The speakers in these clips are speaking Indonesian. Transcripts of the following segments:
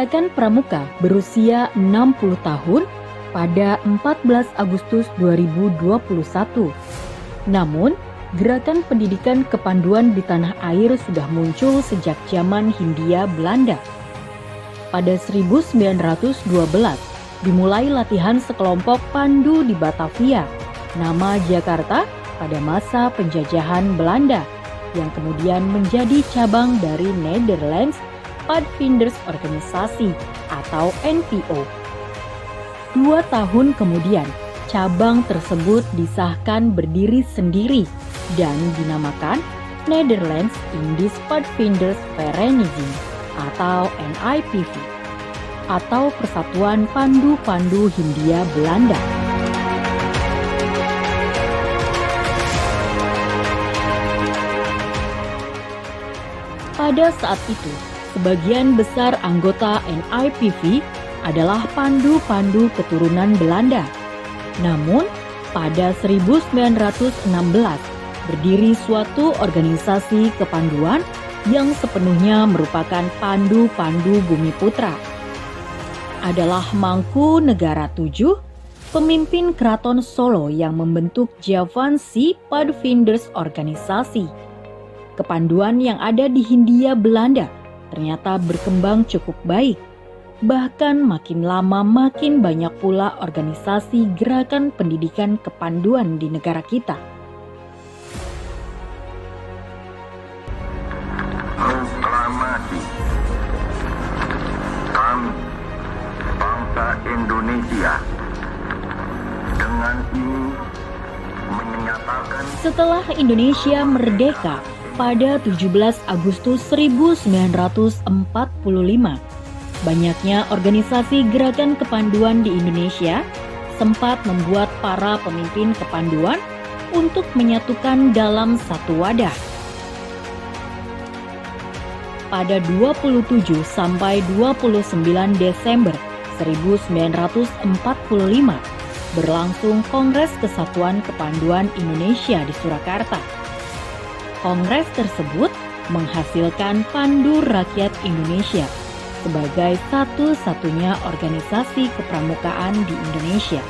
Gerakan Pramuka berusia 60 tahun pada 14 Agustus 2021. Namun, gerakan pendidikan kepanduan di tanah air sudah muncul sejak zaman Hindia Belanda. Pada 1912, dimulai latihan sekelompok pandu di Batavia, nama Jakarta pada masa penjajahan Belanda, yang kemudian menjadi cabang dari Netherlands Pathfinders Organisasi atau NPO. 2 tahun kemudian, cabang tersebut disahkan berdiri sendiri dan dinamakan Netherlands Indisch Padvinders Vereniging atau NIPV atau Persatuan Pandu-Pandu Hindia Belanda. Pada saat itu, sebagian besar anggota NIPV adalah pandu-pandu keturunan Belanda. Namun, pada 1916 berdiri suatu organisasi kepanduan yang sepenuhnya merupakan pandu-pandu Bumiputra. Adalah Mangku Negara 7, pemimpin Keraton Solo yang membentuk Javansi Padvinders Organisasi. Kepanduan yang ada di Hindia Belanda ternyata berkembang cukup baik. Bahkan makin lama makin banyak pula organisasi gerakan pendidikan kepanduan di negara kita. Proklamasi kami, bangsa Indonesia, dengan ini menyatakan Setelah Indonesia merdeka pada 17 Agustus 1945, banyaknya organisasi gerakan kepanduan di Indonesia sempat membuat para pemimpin kepanduan untuk menyatukan dalam satu wadah. Pada 27 sampai 29 Desember 1945 berlangsung Kongres Kesatuan Kepanduan Indonesia di Surakarta. Kongres tersebut menghasilkan Pandu Rakyat Indonesia sebagai satu-satunya organisasi kepramukaan di Indonesia.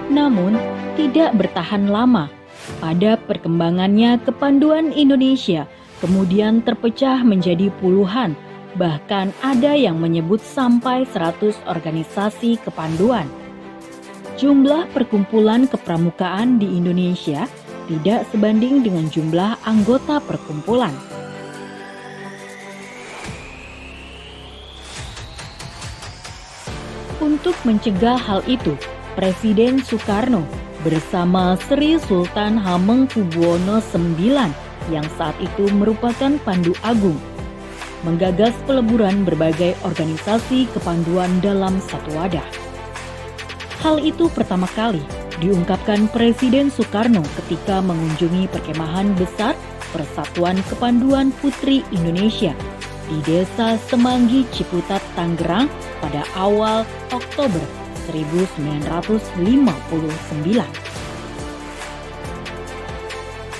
Namun, tidak bertahan lama. Pada perkembangannya, kepanduan Indonesia kemudian terpecah menjadi puluhan, bahkan ada yang menyebut sampai 100 organisasi kepanduan. Jumlah perkumpulan kepramukaan di Indonesia tidak sebanding dengan jumlah anggota perkumpulan. Untuk mencegah hal itu, Presiden Soekarno bersama Sri Sultan Hamengkubuwono IX yang saat itu merupakan Pandu Agung menggagas peleburan berbagai organisasi kepanduan dalam satu wadah. Hal itu pertama kali diungkapkan Presiden Soekarno ketika mengunjungi perkemahan besar Persatuan Kepanduan Putri Indonesia di Desa Semanggi, Ciputat, Tangerang pada awal Oktober 1959.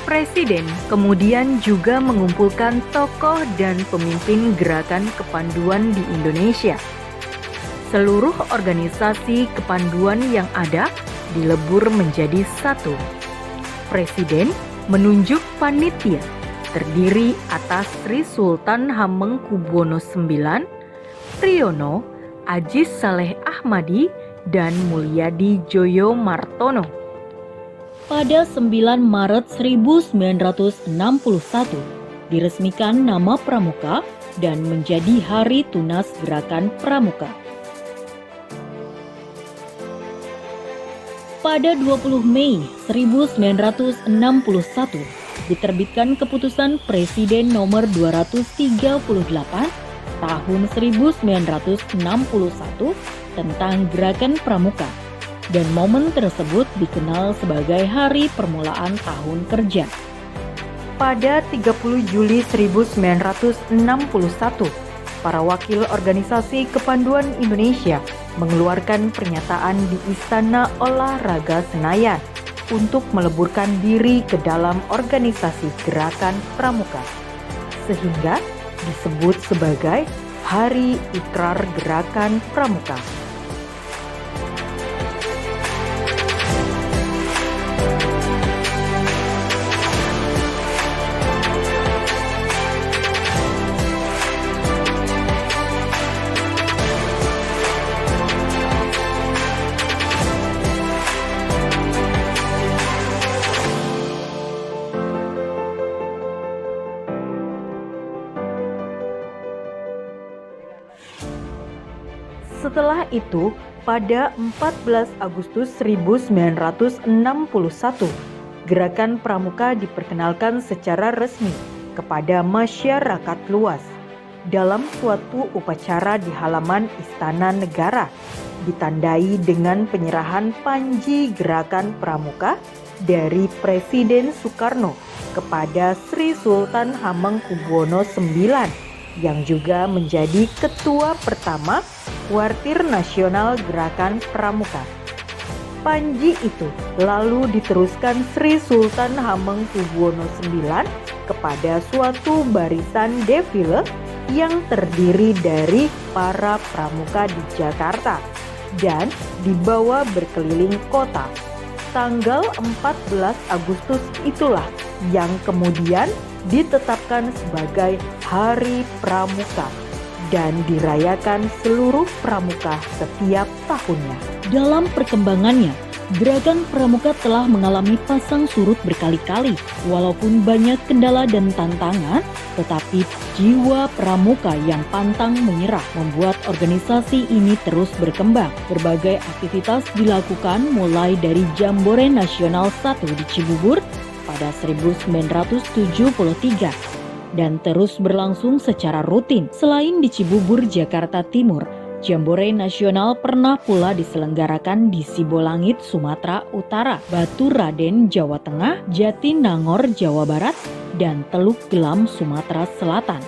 Presiden kemudian juga mengumpulkan tokoh dan pemimpin gerakan kepanduan di Indonesia. Seluruh organisasi kepanduan yang ada dilebur menjadi satu. Presiden menunjuk panitia terdiri atas Sri Sultan Hamengkubuwono IX, Priyono, Ajis Saleh Ahmadi, dan Mulyadi Joyo Martono. Pada 9 Maret 1961 diresmikan nama Pramuka dan menjadi Hari Tunas Gerakan Pramuka. Pada 20 Mei 1961 diterbitkan keputusan Presiden nomor 238 tahun 1961 tentang Gerakan Pramuka, dan momen tersebut dikenal sebagai Hari Permulaan Tahun Kerja. Pada 30 Juli 1961, para wakil organisasi kepanduan Indonesia mengeluarkan pernyataan di Istana Olahraga Senayan untuk meleburkan diri ke dalam organisasi Gerakan Pramuka, sehingga disebut sebagai Hari Ikrar Gerakan Pramuka. Setelah itu, pada 14 Agustus 1961, Gerakan Pramuka diperkenalkan secara resmi kepada masyarakat luas dalam suatu upacara di halaman Istana Negara, ditandai dengan penyerahan panji Gerakan Pramuka dari Presiden Soekarno kepada Sri Sultan Hamengkubuwono IX, yang juga menjadi ketua pertama Kuartir Nasional Gerakan Pramuka. Panji itu lalu diteruskan Sri Sultan Hamengkubuwono IX kepada suatu barisan defile yang terdiri dari para pramuka di Jakarta dan dibawa berkeliling kota. Tanggal 14 Agustus itulah yang kemudian ditetapkan sebagai Hari Pramuka dan dirayakan seluruh pramuka setiap tahunnya. Dalam perkembangannya, Gerakan Pramuka telah mengalami pasang surut berkali-kali. Walaupun banyak kendala dan tantangan, tetapi jiwa pramuka yang pantang menyerah membuat organisasi ini terus berkembang. Berbagai aktivitas dilakukan mulai dari Jambore Nasional 1 di Cibubur pada 1973 dan terus berlangsung secara rutin. Selain di Cibubur, Jakarta Timur, Jambore Nasional pernah pula diselenggarakan di Sibolangit, Sumatera Utara, Batu Raden, Jawa Tengah, Jatinangor, Jawa Barat, dan Teluk Gelam, Sumatera Selatan.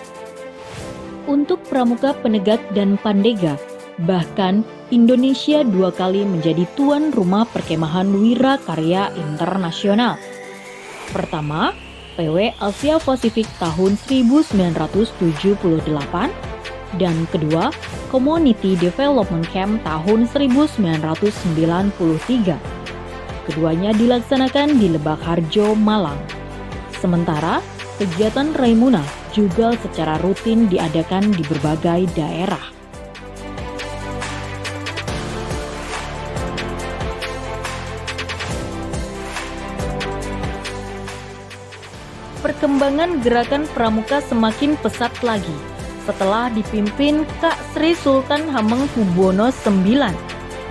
Untuk pramuka penegak dan pandega, bahkan Indonesia 2 kali menjadi tuan rumah perkemahan Wira Karya Internasional. Pertama, PW Asia Pasifik tahun 1978 dan kedua, Community Development Camp tahun 1993. Keduanya dilaksanakan di Lebak Harjo, Malang. Sementara, kegiatan Raimuna juga secara rutin diadakan di berbagai daerah. Perkembangan Gerakan Pramuka semakin pesat lagi setelah dipimpin Kak Sri Sultan Hamengkubuwono IX.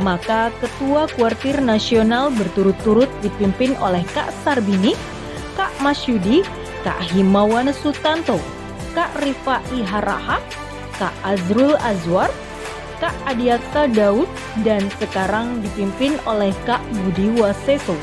Maka Ketua Kuartir Nasional berturut-turut dipimpin oleh Kak Sarbini, Kak Masyudi, Kak Himawan Sutanto, Kak Rifai Haraha, Kak Azrul Azwar, Kak Adiaksa Daud, dan sekarang dipimpin oleh Kak Budi Waseso.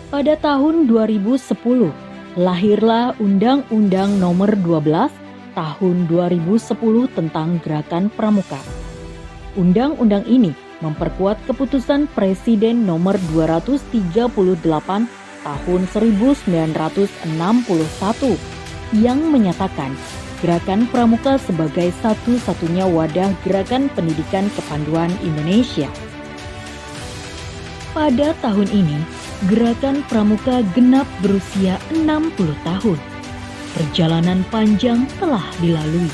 Pada tahun 2010, lahirlah Undang-Undang Nomor 12 Tahun 2010 tentang Gerakan Pramuka. Undang-undang ini memperkuat keputusan Presiden Nomor 238 Tahun 1961 yang menyatakan Gerakan Pramuka sebagai satu-satunya wadah gerakan pendidikan kepanduan Indonesia. Pada tahun ini, Gerakan Pramuka genap berusia 60 tahun. Perjalanan panjang telah dilalui,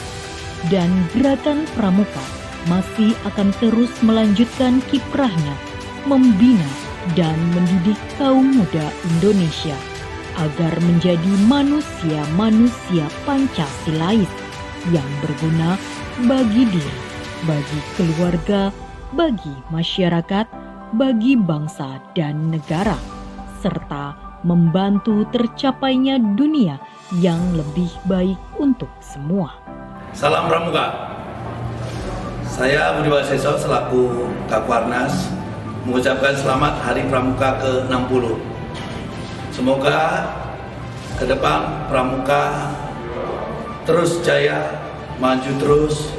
dan Gerakan Pramuka masih akan terus melanjutkan kiprahnya, membina dan mendidik kaum muda Indonesia agar menjadi manusia-manusia Pancasilais yang berguna bagi diri, bagi keluarga, bagi masyarakat, bagi bangsa dan negara, serta membantu tercapainya dunia yang lebih baik untuk semua. Salam Pramuka. Saya Budi Waseso selaku Kakwarnas mengucapkan selamat Hari Pramuka ke-60. Semoga ke depan Pramuka terus jaya maju terus,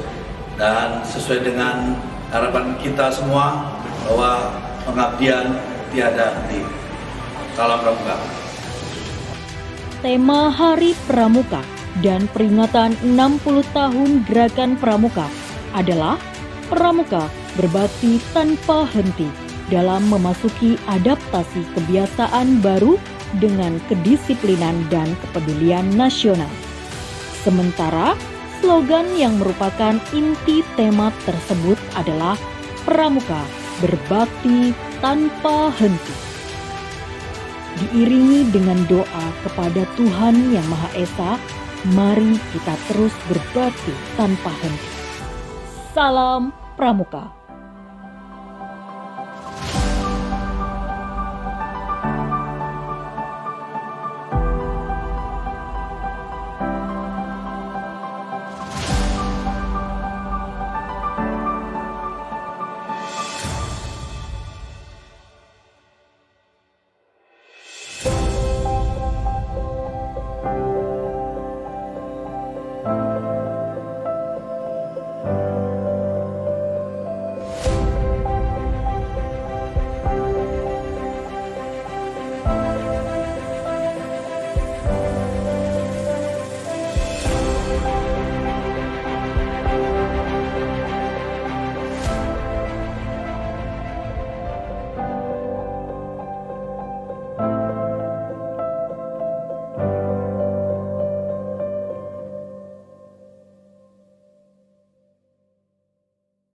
dan sesuai dengan harapan kita semua bahwa pengabdian tiada henti. Salam Pramuka. Tema Hari Pramuka dan peringatan 60 tahun Gerakan Pramuka adalah Pramuka berbakti tanpa henti dalam memasuki adaptasi kebiasaan baru dengan kedisiplinan dan kepedulian nasional. Sementara slogan yang merupakan inti tema tersebut adalah Pramuka berbakti tanpa henti. Diiringi dengan doa kepada Tuhan Yang Maha Esa, mari kita terus berbakti tanpa henti. Salam Pramuka.